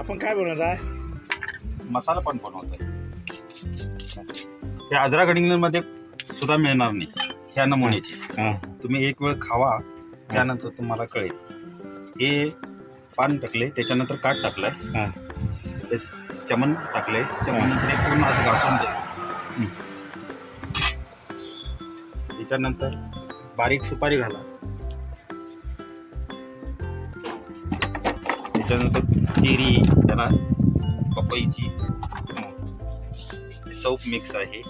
आपण काय बनवत आहे? मसाला पण बनवतो. हे आजरा गडिंगमध्ये सुद्धा मिळणार नाही ह्या नमुन्याची. तुम्ही एक वेळ खावा, त्यानंतर तुम्हाला कळेल. हे पान टाकले, त्याच्यानंतर काठ टाकलंय, ते चमन टाकले, चमननंतर हे पूर्ण असं घासून द्या. त्याच्यानंतर बारीक सुपारी घाला, त्याच्यानंतर चेरी, त्याला पपईची सौप मिक्स आहे.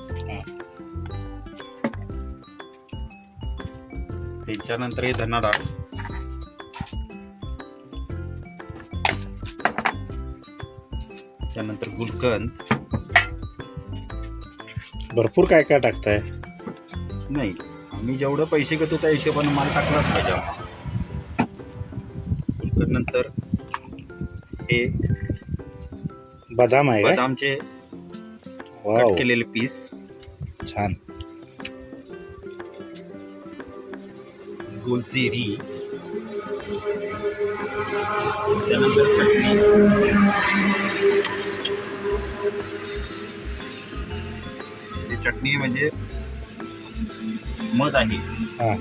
त्याच्यानंतर हे धना डाळ, त्यानंतर गुलकंद. भरपूर काय काय टाकताय? नाही, आम्ही जेवढं पैसे घेतो त्या हिशोबाने माल टाकलाच पाहिजे आपण. गुलकंद नंतर हे बदाम आहे काय? बदामचे वाव, कट केलेले पीस. छान. गुलजिरी, त्यानंतर चटणी, ही चटणी म्हणजे मध आहे. हा,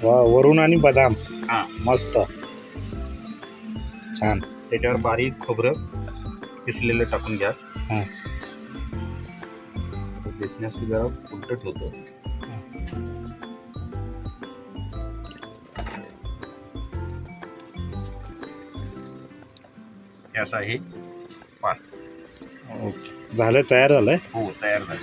वा, वरून आणि बदाम. हां, मस्त, छान. त्याच्यावर बारीक खोबरं किसलेलं टाकून घ्या. हां, दिसण्यास जरा उलटत होतं. हे असं आहे पान. ओके, झालं, तयार झालंय. हो, तयार झालं.